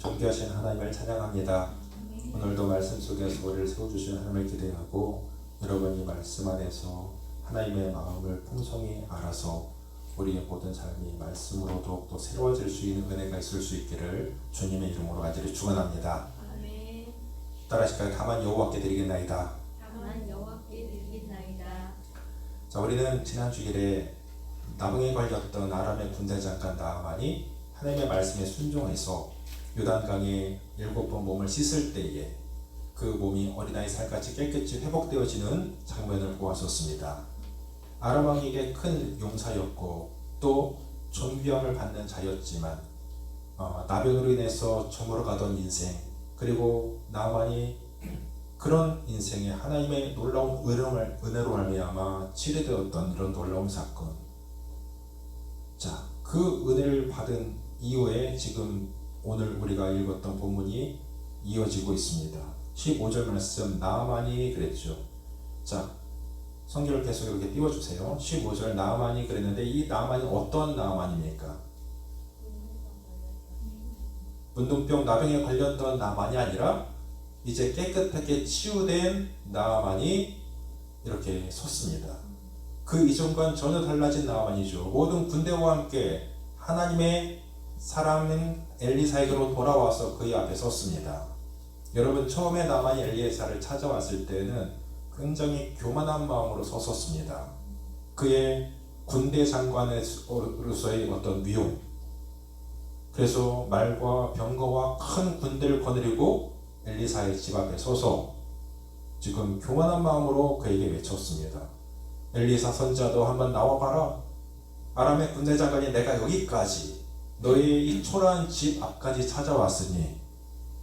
존귀하신 하나님을 찬양합니다. 오늘도 말씀 속에서 우리를 세워주신 하나님을 기대하고 여러분이 말씀 안에서 하나님의 마음을 풍성히 알아서 우리의 모든 삶이 말씀으로 더욱더 새로워질 수 있는 은혜가 있을 수 있기를 주님의 이름으로 간절히 축원합니다. 아멘. 따라하실까요? 다만 여호와께 드리겠나이다. 다만 여호와께 드리겠나이다. 자, 우리는 지난 주일에 나병에 걸렸던 아람의 군대 장관 나아만이 하나님의 말씀에 순종해서 요단강에 7번 몸을 씻을 때에 그 몸이 어린아이 살같이 깨끗이 회복되어지는 장면을 보았었습니다. 아람 왕에게 큰 용사였고 또 존귀함을 받는 자였지만 나병으로 인해서 저물어가던 인생, 그리고 나만이 그런 인생에 하나님의 놀라운 은혜로 말미암아 치료되었던 이런 놀라운 사건. 자, 그 은혜를 받은 이후에 지금 오늘 우리가 읽었던 본문이 이어지고 있습니다. 15절 말씀, 나아만이 그랬죠. 자, 성경을 계속 이렇게 띄워주세요. 15절, 나아만이 그랬는데 이 나아만이 어떤 나아만입니까? 문둥병 나병에 걸렸던 나아만이 아니라 이제 깨끗하게 치유된 나아만이 이렇게 섰습니다. 그 이전과는 전혀 달라진 나아만이죠. 모든 군대와 함께 하나님의 사람인 엘리사에게로 돌아와서 그의 앞에 섰습니다. 여러분, 처음에 나아만이 엘리사를 찾아왔을 때는 굉장히 교만한 마음으로 섰었습니다. 그의 군대 장관으로서의 어떤 위용, 그래서 말과 병거와 큰 군대를 거느리고 엘리사의 집 앞에 서서 지금 교만한 마음으로 그에게 외쳤습니다. 엘리사 선지자도 한번 나와봐라. 아람의 군대 장관이 내가 여기까지 너의 이 초라한 집 앞까지 찾아왔으니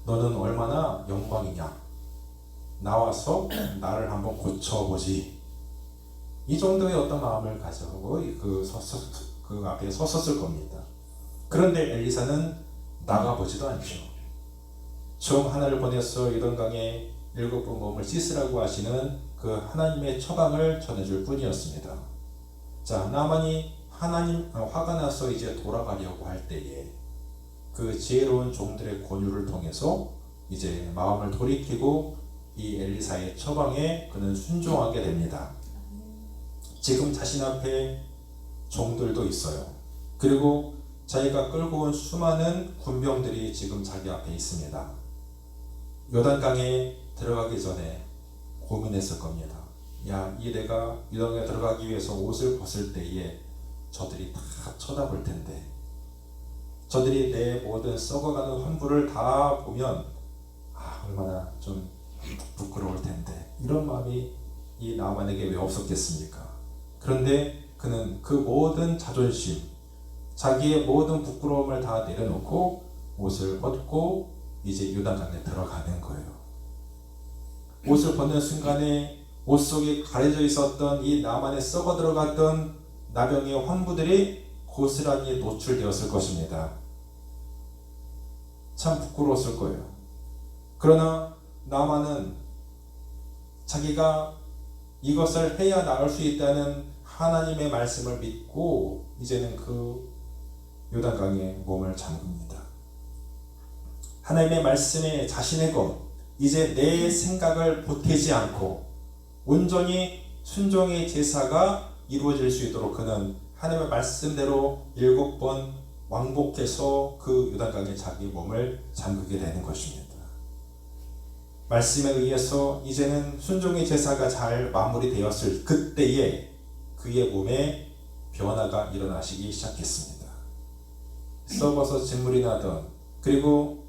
너는 얼마나 영광이냐. 나와서 나를 한번 고쳐보지. 이 정도의 어떤 마음을 가지고 그 앞에 섰었을 겁니다. 그런데 엘리사는 나가보지도 않죠. 종 하나를 보내서 요단강에 7번 몸을 씻으라고 하시는 그 하나님의 처방을 전해줄 뿐이었습니다. 자, 나만이 화가 나서 이제 돌아가려고 할 때에 그 지혜로운 종들의 권유를 통해서 이제 마음을 돌이키고 이 엘리사의 처방에 그는 순종하게 됩니다. 지금 자신 앞에 종들도 있어요. 그리고 자기가 끌고 온 수많은 군병들이 지금 자기 앞에 있습니다. 요단강에 들어가기 전에 고민했을 겁니다. 야, 내가 요단강에 들어가기 위해서 옷을 벗을 때에 저들이 다 쳐다볼 텐데, 저들이 내 모든 썩어가는 환부를 다 보면 얼마나 좀 부끄러울 텐데, 이런 마음이 이 나아만에게 왜 없었겠습니까? 그런데 그는 그 모든 자존심, 자기의 모든 부끄러움을 다 내려놓고 옷을 벗고 이제 요단강에 들어가는 거예요. 옷을 벗는 순간에 옷 속에 가려져 있었던 이 나만에 썩어 들어갔던 나병의 환부들이 고스란히 노출되었을 것입니다. 참 부끄러웠을 거예요. 그러나 나만은 자기가 이것을 해야 나을 수 있다는 하나님의 말씀을 믿고 이제는 그 요단강에 몸을 잠깁니다. 하나님의 말씀에 자신의 것, 이제 내 생각을 보태지 않고 온전히 순종의 제사가 이루어질 수 있도록 그는 하나님의 말씀대로 7번 왕복해서 그 요단강에 자기 몸을 잠그게 되는 것입니다. 말씀에 의해서 이제는 순종의 제사가 잘 마무리되었을 그때에 그의 몸에 변화가 일어나시기 시작했습니다. 썩어서 진물이 나던, 그리고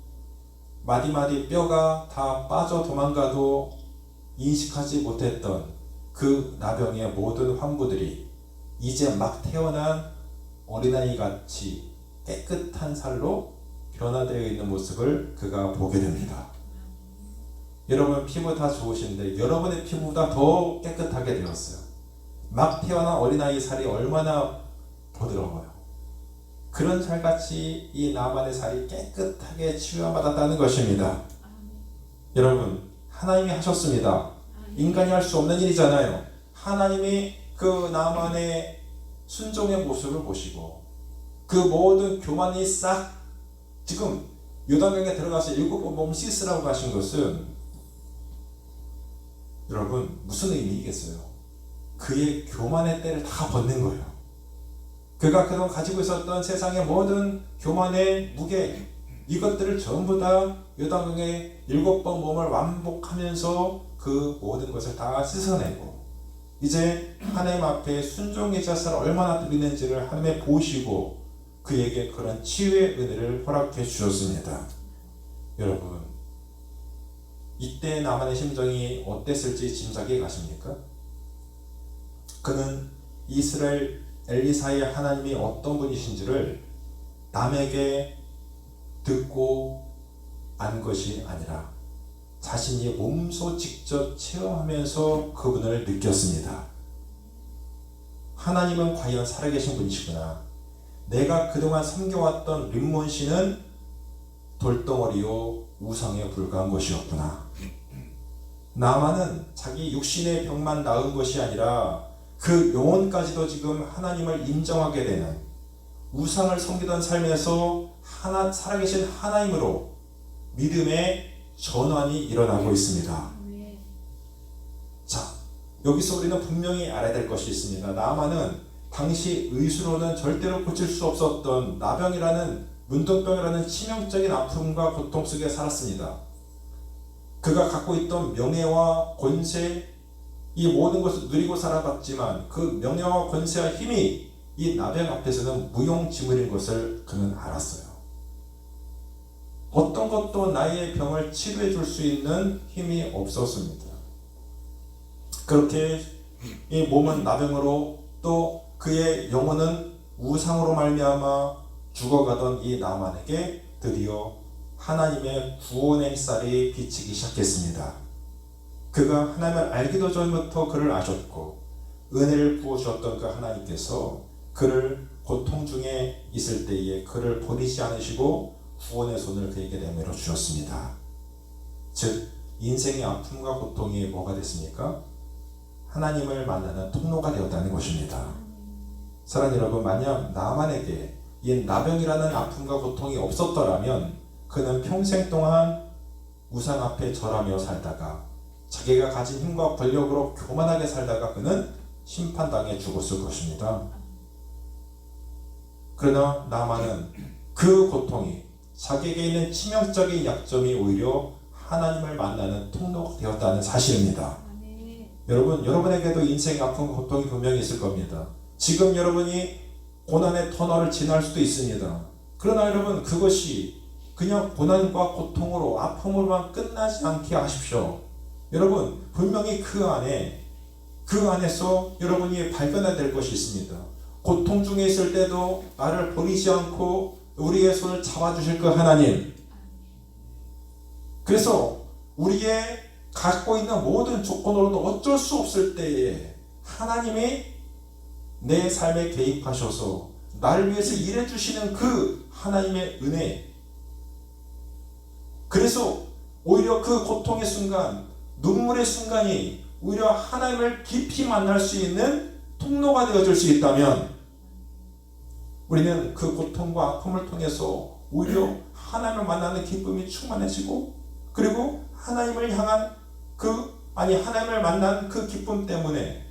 마디마디 뼈가 다 빠져 도망가도 인식하지 못했던 그 나병의 모든 환부들이 이제 막 태어난 어린아이 같이 깨끗한 살로 변화되어 있는 모습을 그가 보게 됩니다. 여러분, 피부 다 좋으신데 여러분의 피부보다 더 깨끗하게 되었어요. 막 태어난 어린아이 살이 얼마나 부드러워요. 그런 살같이 이 나만의 살이 깨끗하게 치유받았다는 것입니다. 여러분, 하나님이 하셨습니다. 인간이 할 수 없는 일이잖아요. 하나님이 그 나만의 순종의 모습을 보시고 그 모든 교만이 싹 지금 요단강에 들어가서 7번 몸을 씻으라고 하신 것은 여러분 무슨 의미이겠어요? 그의 교만의 때를 다 벗는 거예요. 그가 그동안 가지고 있었던 세상의 모든 교만의 무게, 이것들을 전부 다 요단강에 7번 몸을 완복하면서 그 모든 것을 다 씻어내고 이제 하나님 앞에 순종의 자세를 얼마나 드리는지를 하나님의 보시고 그에게 그런 치유의 은혜를 허락해 주셨습니다. 여러분, 이때 나만의 심정이 어땠을지 짐작이 가십니까? 그는 이스라엘 엘리사의 하나님이 어떤 분이신지를 남에게 듣고 안 것이 아니라 자신이 몸소 직접 체험하면서 그분을 느꼈습니다. 하나님은 과연 살아계신 분이시구나. 내가 그동안 섬겨왔던 림몬 씨는 돌덩어리요 우상에 불과한 것이었구나. 나만은 자기 육신의 병만 나은 것이 아니라 그 영혼까지도 지금 하나님을 인정하게 되는 우상을 섬기던 삶에서 살아계신 하나님으로 믿음의 전환이 일어나고 있습니다. 자, 여기서 우리는 분명히 알아야 될 것이 있습니다. 나만은 당시 의수로는 절대로 고칠 수 없었던 나병이라는 문둥병이라는 치명적인 아픔과 고통 속에 살았습니다. 그가 갖고 있던 명예와 권세, 이 모든 것을 누리고 살아봤지만 그 명예와 권세와 힘이 이 나병 앞에서는 무용지물인 것을 그는 알았어요. 어떤 것도 나의 병을 치료해 줄 수 있는 힘이 없었습니다. 그렇게 이 몸은 나병으로 또 그의 영혼은 우상으로 말미암아 죽어가던 이 나만에게 드디어 하나님의 구원의 햇살이 비치기 시작했습니다. 그가 하나님을 알기도 전부터 그를 아셨고 은혜를 부어주었던 그 하나님께서 그를 고통 중에 있을 때에 그를 버리지 않으시고 구원의 손을 그에게 내밀어 주셨습니다. 즉 인생의 아픔과 고통이 뭐가 됐습니까? 하나님을 만나는 통로가 되었다는 것입니다. 사랑하는 여러분, 만약 나만에게 이 나병이라는 아픔과 고통이 없었더라면 그는 평생 동안 우상 앞에 절하며 살다가 자기가 가진 힘과 권력으로 교만하게 살다가 그는 심판당해 죽었을 것입니다. 그러나 나만은 그 고통이 자기에게 있는 치명적인 약점이 오히려 하나님을 만나는 통로가 되었다는 사실입니다. 여러분, 여러분에게도 인생의 아픔과 고통이 분명히 있을 겁니다. 지금 여러분이 고난의 터널을 지날 수도 있습니다. 그러나 여러분, 그것이 그냥 고난과 고통으로 아픔으로만 끝나지 않게 하십시오. 여러분, 분명히 그 안에서 여러분이 발견해야 될 것이 있습니다. 고통 중에 있을 때도 나를 버리지 않고 우리의 손을 잡아주실 그 하나님. 그래서 우리의 갖고 있는 모든 조건으로도 어쩔 수 없을 때에 하나님이 내 삶에 개입하셔서 나를 위해서 일해주시는 그 하나님의 은혜. 그래서 오히려 그 고통의 순간, 눈물의 순간이 오히려 하나님을 깊이 만날 수 있는 통로가 되어줄 수 있다면 우리는 그 고통과 아픔을 통해서 오히려 하나님을 만나는 기쁨이 충만해지고 그리고 하나님을 향한 하나님을 만난 그 기쁨 때문에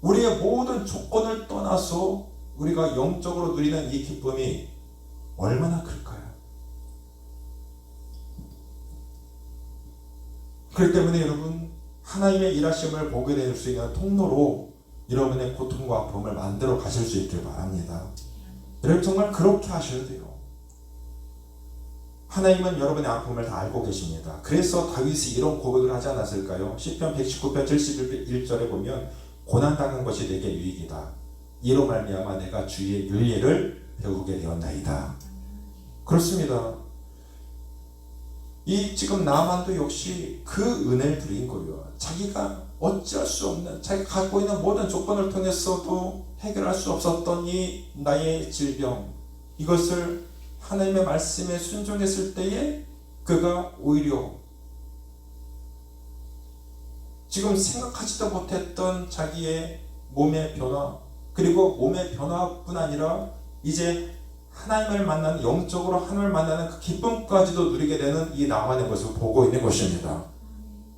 우리의 모든 조건을 떠나서 우리가 영적으로 누리는 이 기쁨이 얼마나 클까요? 그렇기 때문에 여러분, 하나님의 일하심을 보게 될 수 있는 통로로 여러분의 고통과 아픔을 만들어 가실 수 있길 바랍니다. 여러분 정말 그렇게 하셔야 돼요. 하나님은 여러분의 아픔을 다 알고 계십니다. 그래서 다윗이 이런 고백을 하지 않았을까요? 시편 119편 71절에 보면 고난당한 것이 내게 유익이다. 이로 말미암아 내가 주의 윤례를 배우게 되었나이다. 그렇습니다. 이 지금 나만도 역시 그 은혜를 드린 거예요. 자기가 어찌할 수 없는, 자기가 갖고 있는 모든 조건을 통해서도 해결할 수 없었던 이 나의 질병, 이것을 하나님의 말씀에 순종했을 때에 그가 오히려 지금 생각하지도 못했던 자기의 몸의 변화, 그리고 몸의 변화뿐 아니라 이제 하나님을 만나는, 영적으로 하나님을 만나는 그 기쁨까지도 누리게 되는 이 나만의 모습을 보고 있는 것입니다.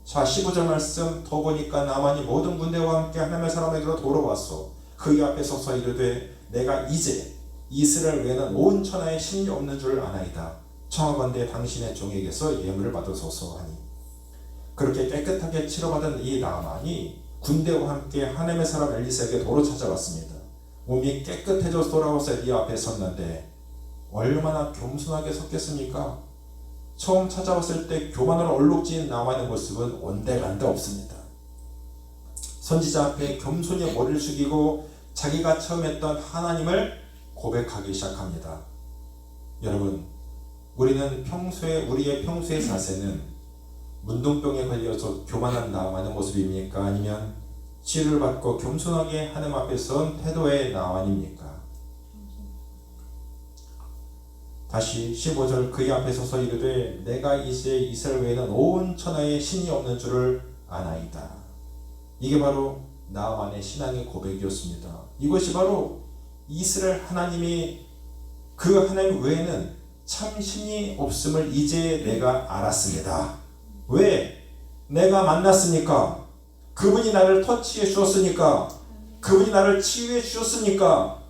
자, 15절 말씀 더 보니까 나만이 모든 군대와 함께 하나님의 사람에게로 돌아왔어. 그의 앞에 서서 이르되 내가 이제 이스라엘 외에는 온 천하에 신이 없는 줄 아나이다. 청하건대 당신의 종에게서 예물을 받으소서 하니. 그렇게 깨끗하게 치러받은 이 나만이 군대와 함께 하나님의 사람 엘리사에게 도로 찾아왔습니다. 몸이 깨끗해져서 돌아와서 엘리야 앞에 섰는데 얼마나 겸손하게 섰겠습니까? 처음 찾아왔을 때 교만으로 얼룩진 나만의 모습은 온데간데 없습니다. 선지자 앞에 겸손히 머리를 숙이고 자기가 처음 했던 하나님을 고백하기 시작합니다. 여러분, 우리의 평소의 자세는 문둥병에 걸려서 교만한 나만의 모습입니까? 아니면 치료를 받고 겸손하게 하나님 앞에 선 태도의 나만입니까? 다시 15절 그의 앞에 서서 이르되 내가 이제 이스라엘 외에는 온 천하에 신이 없는 줄을 아나이다. 이게 바로 나만의 신앙의 고백이었습니다. 이것이 바로 이스라엘 하나님이 그 하나님 외에는 참 신이 없음을 이제 내가 알았습니다. 왜? 내가 만났으니까. 그분이 나를 터치해 주었으니까. 그분이 나를 치유해 주셨으니까.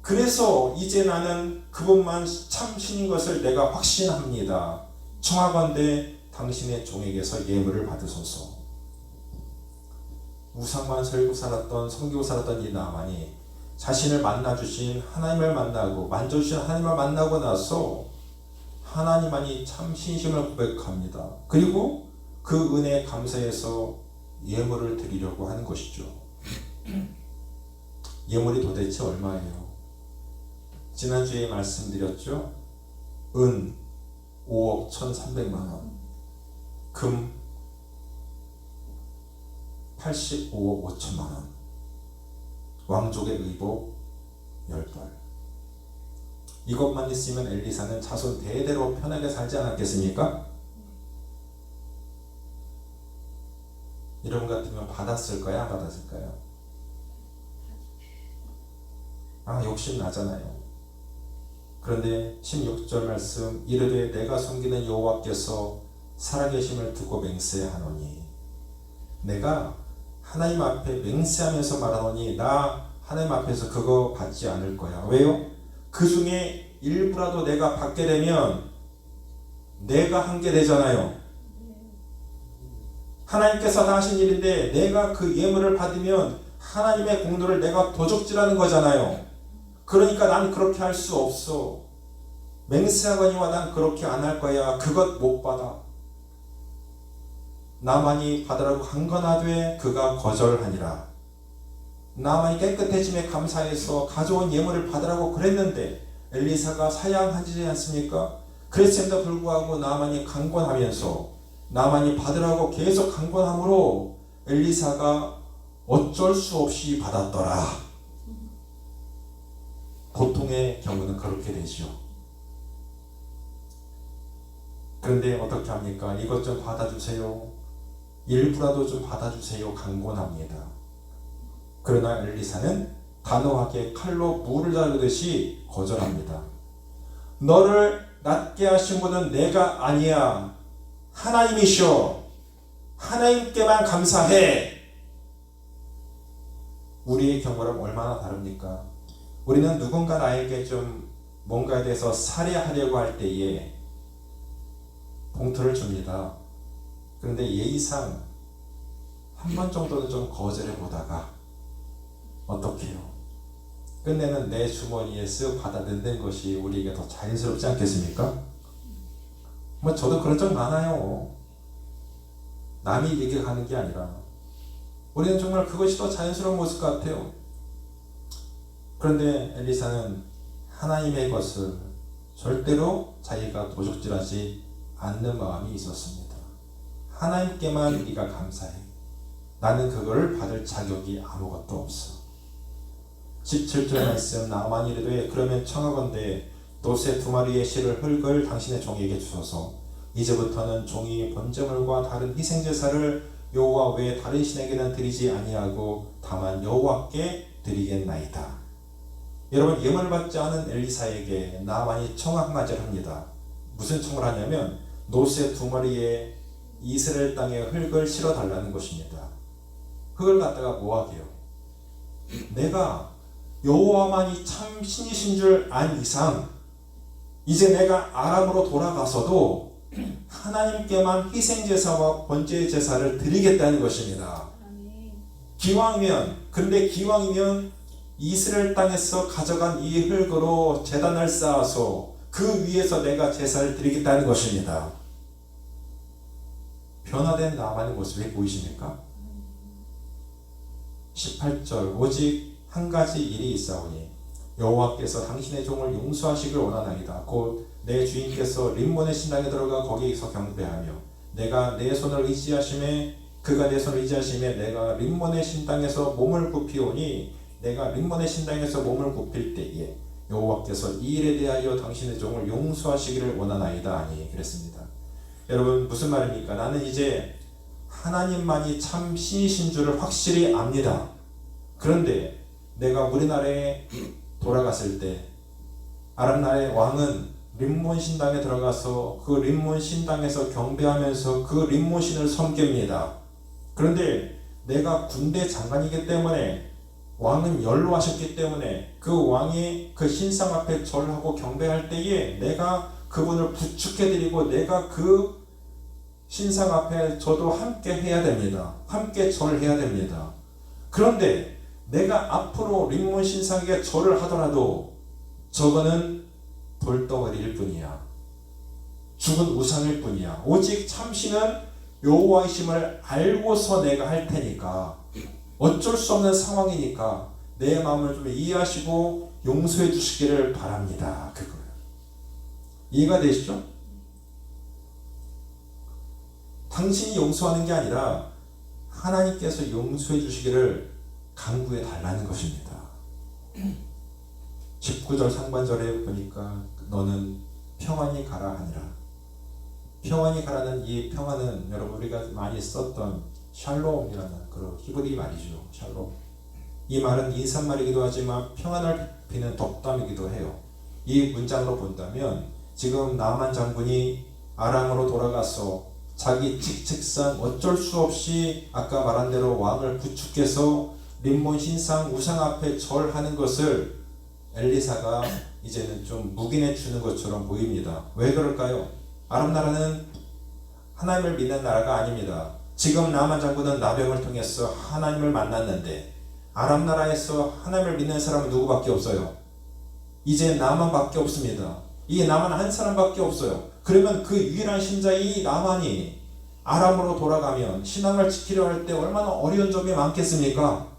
그래서 이제 나는 그분만 참 신인 것을 내가 확신합니다. 청하건대 당신의 종에게서 예물을 받으소서. 우상만 설고 살았던, 섬기고 살았던 이 나만이 자신을 만나주신 하나님을 만나고 만져주신 하나님을 만나고 나서 하나님만이 참 신심을 고백합니다. 그리고 그 은혜에 감사해서 예물을 드리려고 하는 것이죠. 예물이 도대체 얼마예요? 지난주에 말씀드렸죠. 은 5억 1,300만 원, 금 85억 5천만 원, 왕족의 의복 10벌. 이것만 있으면 엘리사는 자손 대대로 편하게 살지 않았겠습니까? 여러분 같으면 받았을까요? 안 받았을까요? 욕심 나잖아요. 그런데 16절 말씀 이르되 내가 섬기는 여호와께서 살아계심을 두고 맹세하노니. 내가 하나님 앞에 맹세하면서 말하노니 나 하나님 앞에서 그거 받지 않을 거야. 왜요? 그 중에 일부라도 내가 받게 되면 내가 한 게 되잖아요. 하나님께서 다 하신 일인데 내가 그 예물을 받으면 하나님의 공로를 내가 도적질하는 거잖아요. 그러니까 난 그렇게 할 수 없어. 맹세하거니와 난 그렇게 안 할 거야. 그것 못 받아. 나만이 받으라고 강건하되 그가 거절하니라. 나만이 깨끗해짐에 감사해서 가져온 예물을 받으라고 그랬는데 엘리사가 사양하지 않습니까? 그랬음에도 불구하고 나만이 강권하면서 나만이 받으라고 계속 강권함으로 엘리사가 어쩔 수 없이 받았더라. 보통의 경우는 그렇게 되죠. 그런데 어떻게 합니까? 이것 좀 받아주세요. 일부라도 좀 받아주세요. 강권합니다. 그러나 엘리사는 단호하게 칼로 물을 자르듯이 거절합니다. 너를 낫게 하신 분은 내가 아니야. 하나님이셔. 하나님께만 감사해. 우리의 경우랑 얼마나 다릅니까? 우리는 누군가 나에게 좀 뭔가에 대해서 살해하려고 할 때에 봉투를 줍니다. 그런데 예의상 한 번 정도는 좀 거절해 보다가 어떻게 해요? 끝내는 내 주머니에 쓱 받아 넣는 것이 우리에게 더 자연스럽지 않겠습니까? 저도 그런 적 많아요. 남이 얘기하는 게 아니라 우리는 정말 그것이 더 자연스러운 모습 같아요. 그런데 엘리사는 하나님의 것을 절대로 자기가 도적질하지 않는 마음이 있었습니다. 하나님께만 네가 감사해. 나는 그거를 받을 자격이 아무것도 없어. 17절 말씀 나만 이르되 그러면 청하건대 돛의 2마리의 실을 흙을 당신의 종에게 주소서. 이제부터는 종이 번제물과 다른 희생제사를 여호와 외에 다른 신에게는 드리지 아니하고 다만 여호와께 드리겠나이다. 여러분 예물 받지 않은 엘리사에게 나만이 청 한 가지를 합니다. 무슨 청을 하냐면 노새 2마리에 이스라엘 땅에 흙을 실어 달라는 것입니다. 흙을 갖다가 뭐하게요? 내가 여호와만이 참 신이신 줄 안 이상 이제 내가 아람으로 돌아가서도 하나님께만 희생제사와 번제제사를 드리겠다는 것입니다. 아멘. 그런데 기왕이면 이스라엘 땅에서 가져간 이 흙으로 제단을 쌓아서 그 위에서 내가 제사를 드리겠다는 것입니다. 변화된 나만의 모습이 보이십니까? 18절 오직 한 가지 일이 있사오니 여호와께서 당신의 종을 용서하시길 원하나이다. 곧 내 주인께서 림몬의 신당에 들어가 거기서 경배하며 내가 내 손을 의지하심에 그가 내 손을 의지하심에 내가 림몬의 신당에서 몸을 굽히오니 내가 림몬의 신당에서 몸을 굽힐 때에 여호와께서 이 일에 대하여 당신의 종을 용서하시기를 원하나이다 하니 그랬습니다. 여러분 무슨 말입니까? 나는 이제 하나님만이 참 신이신 줄을 확실히 압니다. 그런데 내가 우리나라에 돌아갔을 때 아람 나라의 왕은 림몬 신당에 들어가서 그 림몬 신당에서 경배하면서 그 림몬 신을 섬깁니다. 그런데 내가 군대 장관이기 때문에 왕은 연로하셨기 때문에 그 왕이 그 신상 앞에 절하고 경배할 때에 내가 그분을 부축해드리고 내가 그 신상 앞에 저도 함께 해야 됩니다. 함께 절해야 됩니다. 그런데 내가 앞으로 림몬 신상에게 절을 하더라도 저거는 돌덩어리일 뿐이야. 죽은 우상일 뿐이야. 오직 참신은 여호와이심을 알고서 내가 할 테니까 어쩔 수 없는 상황이니까 내 마음을 좀 이해하시고 용서해 주시기를 바랍니다. 그거예요. 이해가 되시죠? 당신이 용서하는 게 아니라 하나님께서 용서해 주시기를 간구해 달라는 것입니다. 19절 상반절에 보니까 너는 평안히 가라 하니라. 평안히 가라는 이 평안은 여러분 우리가 많이 썼던 샬롬이라는 그런 히브리 말이죠. 샬롬. 이 말은 인사말이기도 하지만 평안을 비는 덕담이기도 해요. 이 문장으로 본다면 지금 나만 장군이 아람으로 돌아가서 자기 직책상 어쩔 수 없이 아까 말한 대로 왕을 부축해서 림몬 신상 우상 앞에 절하는 것을 엘리사가 이제는 좀 묵인해 주는 것처럼 보입니다. 왜 그럴까요? 아람 나라는 하나님을 믿는 나라가 아닙니다. 지금 나만 장군은 나병을 통해서 하나님을 만났는데 아람 나라에서 하나님을 믿는 사람은 누구밖에 없어요. 이제 나만밖에 없습니다. 이 나만 한 사람밖에 없어요. 그러면 그 유일한 신자인 나만이 아람으로 돌아가면 신앙을 지키려 할 때 얼마나 어려운 점이 많겠습니까?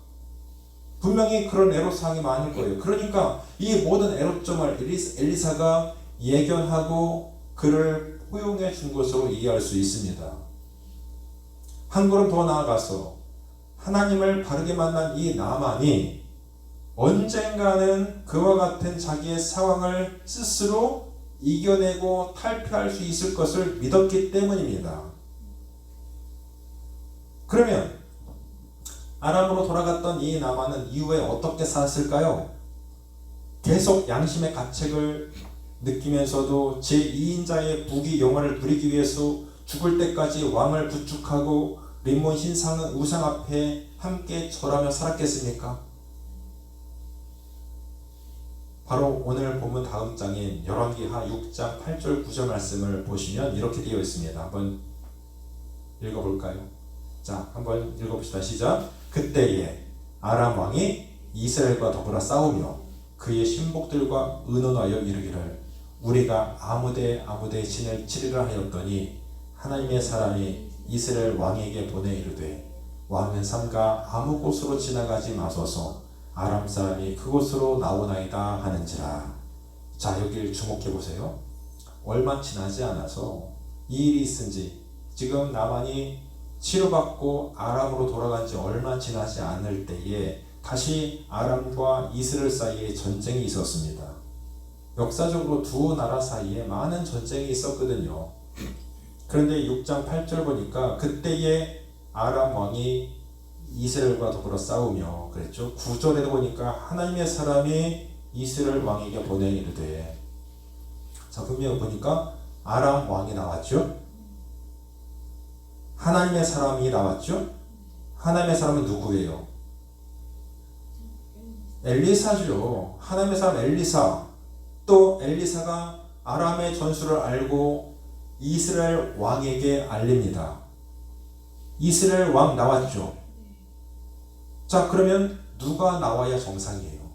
분명히 그런 애로사항이 많을 거예요. 그러니까 이 모든 애로점을 엘리사가 예견하고 그를 포용해 준 것으로 이해할 수 있습니다. 한 걸음 더 나아가서 하나님을 바르게 만난 이 나만이 언젠가는 그와 같은 자기의 상황을 스스로 이겨내고 탈피할 수 있을 것을 믿었기 때문입니다. 그러면 아람으로 돌아갔던 이 나만은 이후에 어떻게 살았을까요? 계속 양심의 가책을 느끼면서도 제2인자의 부귀 영화를 누리기 위해서 죽을 때까지 왕을 부축하고 림몬 신상은 우상 앞에 함께 절하며 살았겠습니까? 바로 오늘 본문 다음 장인 열왕기하 6장 8절 9절 말씀을 보시면 이렇게 되어 있습니다. 한번 읽어볼까요? 자, 한번 읽어봅시다. 시작. 그때에 아람 왕이 이스라엘과 더불어 싸우며 그의 신복들과 의논하여 이르기를 우리가 아무데 진을 치리라 하였더니 하나님의 사람이 이스라엘 왕에게 보내 이르되 왕은 삼가 아무 곳으로 지나가지 마소서 아람 사람이 그곳으로 나오나이다 하는지라. 자, 여기를 주목해 보세요. 얼마 지나지 않아서 이 일이 있은지 지금 나만이 치료받고 아람으로 돌아간 지 얼마 지나지 않을 때에 다시 아람과 이스라엘 사이에 전쟁이 있었습니다. 역사적으로 두 나라 사이에 많은 전쟁이 있었거든요. 그런데 6장 8절 보니까 그때에 아람 왕이 이스라엘과 더불어 싸우며 그랬죠. 9절에도 보니까 하나님의 사람이 이스라엘 왕에게 보내 이르되. 자, 분명히 보니까 아람 왕이 나왔죠. 하나님의 사람이 나왔죠. 하나님의 사람은 누구예요? 엘리사죠. 하나님의 사람 엘리사. 또 엘리사가 아람의 전술을 알고 이스라엘 왕에게 알립니다. 이스라엘 왕 나왔죠. 자, 그러면 누가 나와야 정상이에요?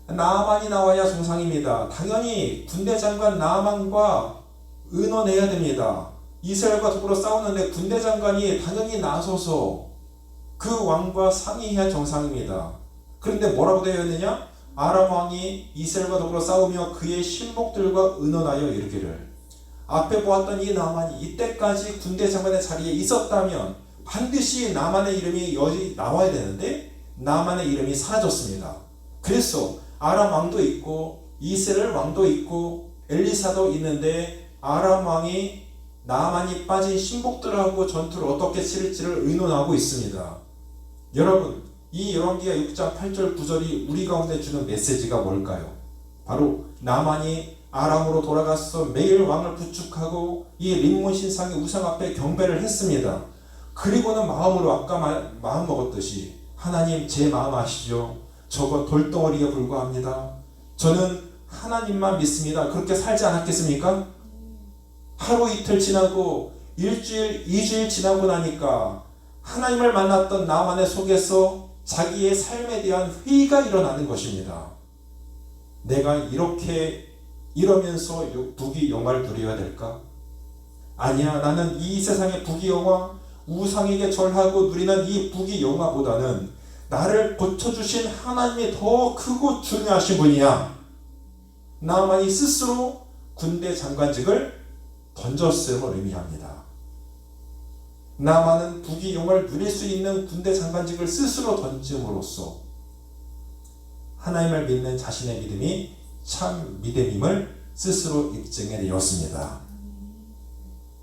나아만이 나와야 정상입니다. 당연히 군대 장관 나아만과 의논해야 됩니다. 이스라엘과 더불어 싸우는데 군대 장관이 당연히 나서서 그 왕과 상의해야 정상입니다. 그런데 뭐라고 되어 있느냐? 아람 왕이 이스라엘과 더불어 싸우며 그의 신복들과 의논하여 이르기를, 앞에 보았던 이 나만이 이때까지 군대 장관의 자리에 있었다면 반드시 나만의 이름이 여기 나와야 되는데 나만의 이름이 사라졌습니다. 그래서 아람 왕도 있고 이스라엘 왕도 있고 엘리사도 있는데 아람 왕이 나만이 빠진 신복들하고 전투를 어떻게 치를지를 의논하고 있습니다. 여러분, 이 열왕기하 6장 8절 9절이 우리 가운데 주는 메시지가 뭘까요? 바로 나만이 아람으로 돌아가서 매일 왕을 부축하고 이 림몬 신상의 우상 앞에 경배를 했습니다. 그리고는 마음으로 아까 마음 먹었듯이, 하나님 제 마음 아시죠? 저거 돌덩어리에 불과합니다. 저는 하나님만 믿습니다. 그렇게 살지 않았겠습니까? 하루 이틀 지나고 일주일, 2주일 지나고 나니까 하나님을 만났던 나만의 속에서 자기의 삶에 대한 회의가 일어나는 것입니다. 내가 이러면서 부귀 영화를 누려야 될까? 아니야, 나는 이 세상의 부귀 영화, 우상에게 절하고 누리는 이 부귀 영화보다는 나를 고쳐주신 하나님이 더 크고 중요하신 분이야. 나만이 스스로 군대 장관직을 던졌음을 의미합니다. 나만은 부귀 영화를 누릴 수 있는 군대 장관직을 스스로 던짐으로써 하나님을 믿는 자신의 믿음이 참 믿음임을 스스로 입증해 내었습니다.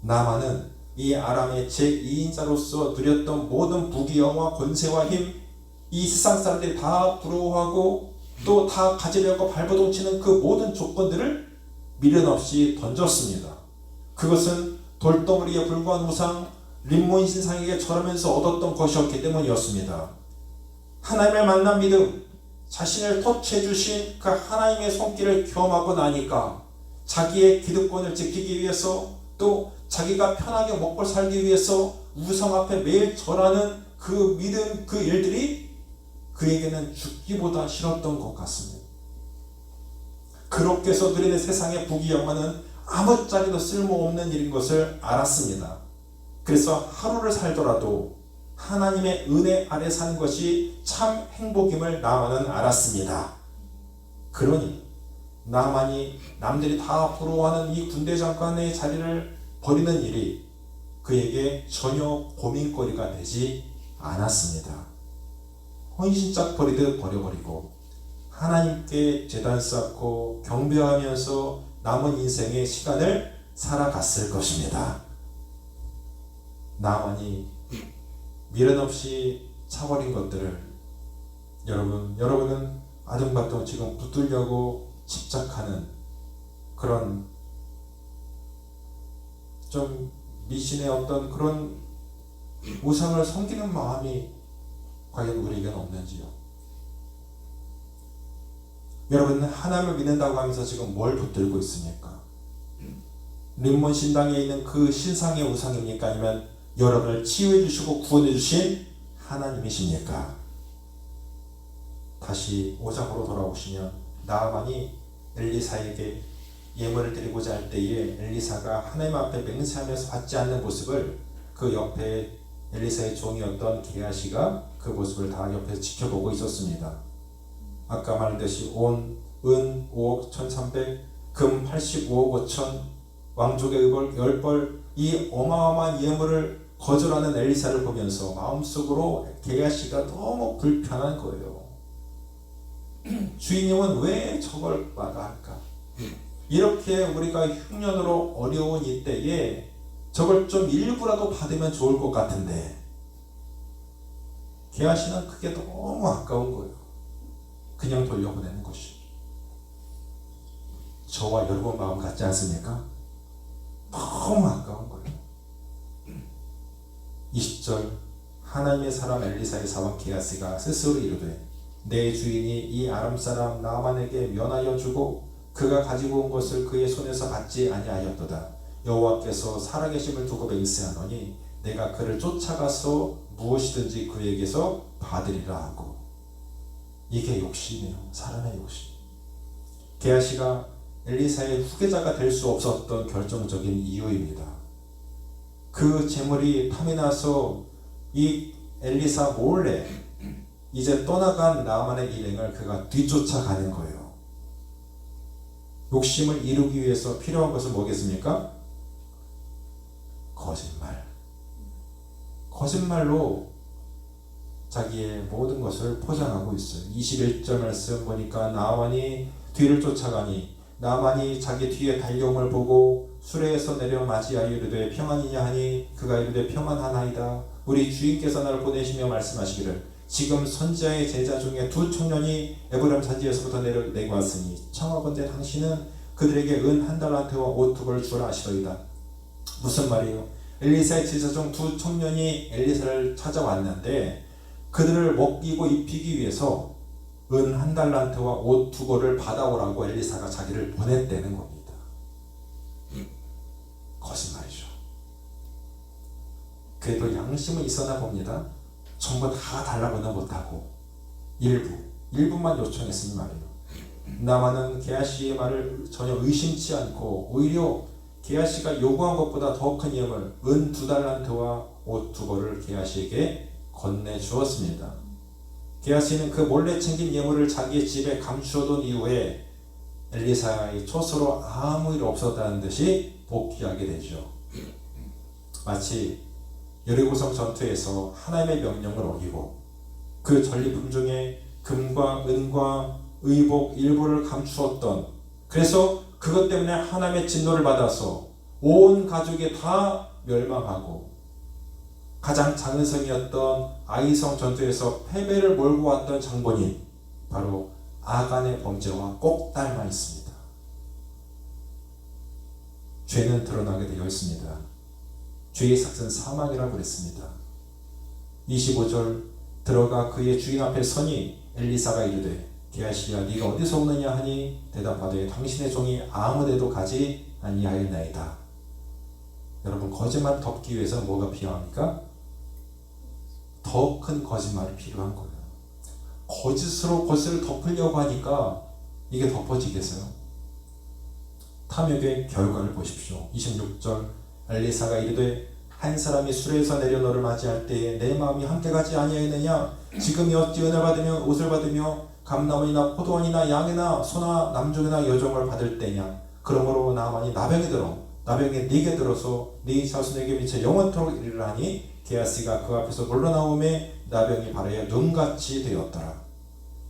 나만은 이 아람의 제2인자로서 누렸던 모든 부귀 영화, 권세와 힘, 이 세상 사람들이 다 부러워하고 또 다 가지려고 발버둥치는 그 모든 조건들을 미련 없이 던졌습니다. 그것은 돌덩어리에 불과한 우상, 림몬 신상에게 절하면서 얻었던 것이었기 때문이었습니다. 하나님을 만난 믿음, 자신을 터치해 주신 그 하나님의 손길을 경험하고 나니까 자기의 기득권을 지키기 위해서, 또 자기가 편하게 먹고 살기 위해서 우상 앞에 매일 절하는 그 믿음, 그 일들이 그에게는 죽기보다 싫었던 것 같습니다. 그렇게 해서 누리는 세상의 부귀 영화는 아무짝에도 쓸모없는 일인 것을 알았습니다. 그래서 하루를 살더라도 하나님의 은혜 아래 사는 것이 참 행복임을 나만은 알았습니다. 그러니 나만이 남들이 다 부러워하는 이 군대 장관의 자리를 버리는 일이 그에게 전혀 고민거리가 되지 않았습니다. 헌신짝 버리듯 버려버리고 하나님께 제단 쌓고 경배하면서 남은 인생의 시간을 살아갔을 것입니다. 나만이 미련 없이 차버린 것들을 여러분은 아등바등 지금 붙들려고 집착하는 그런 좀 미신의 어떤 그런 우상을 섬기는 마음이 과연 우리에게는 없는지요? 여러분은 하나님을 믿는다고 하면서 지금 뭘 붙들고 있습니까? 림몬 신당에 있는 그 신상의 우상입니까? 아니면 여러분을 치유해 주시고 구원해 주신 하나님이십니까? 다시 5장으로 돌아오시면 나아만이 엘리사에게 예물을 드리고자 할 때에 엘리사가 하나님 앞에 맹세하면서 받지 않는 모습을 그 옆에 엘리사의 종이었던 게하시가 그 모습을 다 옆에서 지켜보고 있었습니다. 아까 말했듯이 온, 은 5억 1300, 금 85억 5천, 왕족의 의벌 10벌, 이 어마어마한 예물을 거절하는 엘리사를 보면서 마음속으로 게하시가 너무 불편한 거예요. 주인님은 왜 저걸 마다할까? 이렇게 우리가 흉년으로 어려운 이때에 저걸 좀 일부라도 받으면 좋을 것 같은데 게하시는 그게 너무 아까운 거예요. 그냥 돌려보내는 것이 저와 여러분 마음 같지 않습니까? 너무 아까운 거예요. 20절 하나님의 사람 엘리사의 사원 게하시가 스스로 이르되 내 주인이 이 아람 사람 나만에게 면하여 주고 그가 가지고 온 것을 그의 손에서 받지 아니하였도다. 여호와께서 살아계심을 두고 맹세하노니 내가 그를 쫓아가서 무엇이든지 그에게서 받으리라 하고. 이게 욕심이에요. 사람의 욕심. 게하시가 엘리사의 후계자가 될 수 없었던 결정적인 이유입니다. 그 재물이 탐이 나서 이 엘리사 몰래 이제 떠나간 나아만의 일행을 그가 뒤쫓아가는 거예요. 욕심을 이루기 위해서 필요한 것은 뭐겠습니까? 거짓말. 거짓말로 자기의 모든 것을 포장하고 있어요. 21절 말씀 보니까 나아만이 뒤를 쫓아가니 나아만이 자기 뒤에 달려옴을 보고 수레에서 내려 맞이하여 이르되 평안이냐 하니 그가 이르되 평안하나이다. 우리 주인께서 나를 보내시며 말씀하시기를 지금 선지자의 제자 중에 두 청년이 에브라임 산지에서부터 내고 왔으니 청하건대 당신은 그들에게 은 한 달란트와 옷 두 벌 주라 하시더이다. 무슨 말이에요? 엘리사의 제자 중 두 청년이 엘리사를 찾아왔는데 그들을 먹이고 입히기 위해서 은 한 달란트와 옷 두 벌을 받아오라고 엘리사가 자기를 보냈다는 겁니다. 거짓말이죠. 그래도 양심은 있었나 봅니다. 전부 다 달라고는 못하고 일부만 요청했으니 말이에요. 나만은 게하시의 말을 전혀 의심치 않고 오히려 게하시가 요구한 것보다 더 큰 예물 은 2달란트와 옷 2벌을 게하시에게 건네주었습니다. 게하시는 그 몰래 챙긴 예물을 자기의 집에 감추어둔 이후에 엘리사의 초소로 아무 일 없었다는 듯이 복귀하게 되죠. 마치 여리고성 전투에서 하나님의 명령을 어기고 그 전리품 중에 금과 은과 의복 일부를 감추었던, 그래서 그것 때문에 하나님의 진노를 받아서 온 가족이 다 멸망하고 가장 작은 성이었던 아이성 전투에서 패배를 몰고 왔던 장본인 바로 아간의 범죄와 꼭 닮아 있습니다. 죄는 드러나게 되어 있습니다. 죄의 삭은 사망이라고 그랬습니다. 25절 들어가 그의 주인 앞에 서니 엘리사가 이르되 게하시야 네가 어디서 오느냐 하니 대답하되 당신의 종이 아무데도 가지 아니하였나이다. 여러분, 거짓말을 덮기 위해서 뭐가 필요합니까? 더 큰 거짓말이 필요한 거예요. 거짓으로 것을 덮으려고 하니까 이게 덮어지겠어요? 탐욕의 결과를 보십시오. 26절 엘리사가 이르되 한 사람이 수레에서 내려 너를 맞이할 때에 내 마음이 함께 가지 아니하였느냐? 지금이 어찌 은을 받으며 옷을 받으며 감나무나 포도원이나 양이나 소나 남종이나 여종을 받을 때냐? 그러므로 나만이 나병에 들어 나병에 네게 들어서 네 자손에게 미쳐 영원토록 이르라니 게하시가 그 앞에서 물러나오매 나병이 발하여 눈같이 되었더라.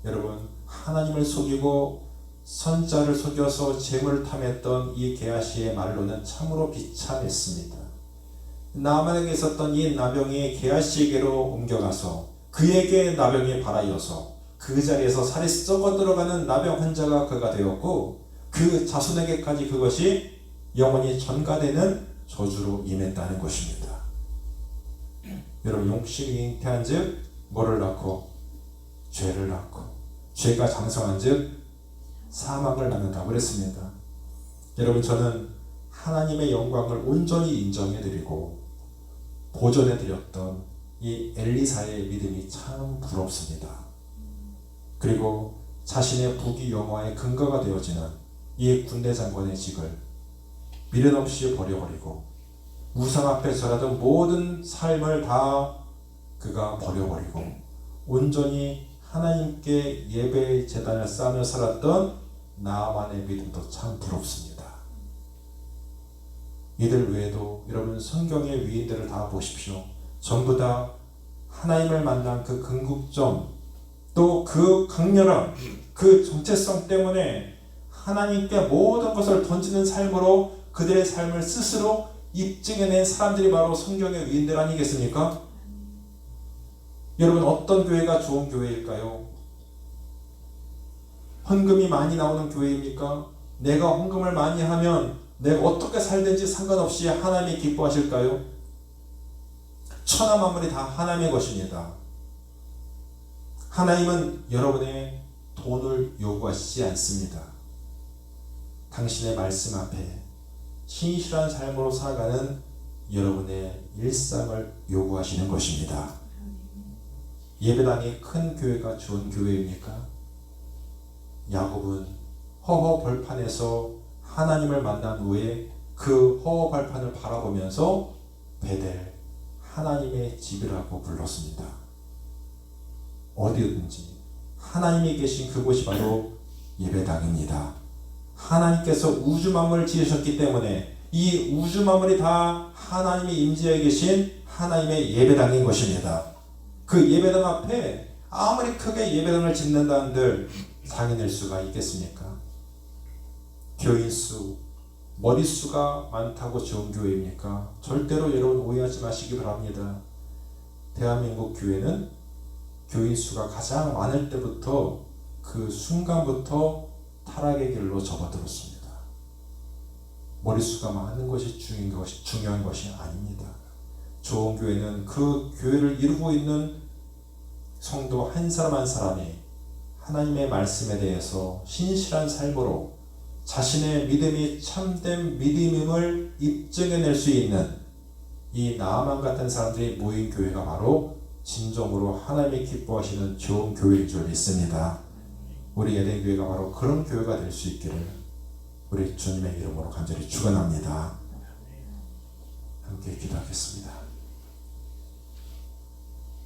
여러분, 하나님을 속이고 선자를 속여서 재물을 탐했던 이 게하시의 말로는 참으로 비참했습니다. 나만에게 있었던 이 나병이 게하시에게로 옮겨가서 그에게 나병이 발하여서 그 자리에서 살이 썩어 들어가는 나병 환자가 그가 되었고 그 자손에게까지 그것이 영원히 전가되는 저주로 임했다는 것입니다. 여러분, 욕심이 잉태한 즉 뭐를 낳고? 죄를 낳고, 죄가 장성한 즉 사망을 낳는다고 그랬습니다. 여러분, 저는 하나님의 영광을 온전히 인정해드리고 보존해드렸던 이 엘리사의 믿음이 참 부럽습니다. 그리고 자신의 부귀 영화의 근거가 되어지는 이 군대 장관의 직을 미련 없이 버려버리고 우상 앞에 절하던 모든 삶을 다 그가 버려버리고 온전히 하나님께 예배의 제단을 쌓으며 살았던 나만의 믿음도 참 부럽습니다. 이들 외에도 여러분 성경의 위인들을 다 보십시오. 전부 다 하나님을 만난 그 궁극점, 또 그 강렬한 그 정체성 때문에 하나님께 모든 것을 던지는 삶으로 그들의 삶을 스스로 입증해낸 사람들이 바로 성경의 위인들 아니겠습니까? 여러분, 어떤 교회가 좋은 교회일까요? 헌금이 많이 나오는 교회입니까? 내가 헌금을 많이 하면 내가 어떻게 살든지 상관없이 하나님이 기뻐하실까요? 천하 만물이 다 하나님의 것입니다. 하나님은 여러분의 돈을 요구하시지 않습니다. 당신의 말씀 앞에 신실한 삶으로 살아가는 여러분의 일상을 요구하시는 것입니다. 예배당이 큰 교회가 좋은 교회입니까? 야곱은 허허 벌판에서 하나님을 만난 후에 그 허허 벌판을 바라보면서 베델 하나님의 집이라고 불렀습니다. 어디든지 하나님이 계신 그곳이 바로 예배당입니다. 하나님께서 우주 만물을 지으셨기 때문에 이 우주 만물이 다 하나님이 임재해 계신 하나님의 예배당인 것입니다. 그 예배당 앞에 아무리 크게 예배당을 짓는다 한들 상인일 수가 있겠습니까? 교인수, 머릿수가 많다고 좋은 교회입니까? 절대로 여러분 오해하지 마시기 바랍니다. 대한민국 교회는 교인수가 가장 많을 때부터 그 순간부터 타락의 길로 접어들었습니다. 머릿수가 많은 것이 중요한 것이 아닙니다. 좋은 교회는 그 교회를 이루고 있는 성도 한 사람 한 사람이 하나님의 말씀에 대해서 신실한 삶으로 자신의 믿음이 참된 믿음임을 입증해낼 수 있는 이 나아만 같은 사람들이 모인 교회가 바로 진정으로 하나님이 기뻐하시는 좋은 교회인 줄 믿습니다. 우리 예대교회가 바로 그런 교회가 될 수 있기를 우리 주님의 이름으로 간절히 축원합니다. 함께 기도하겠습니다.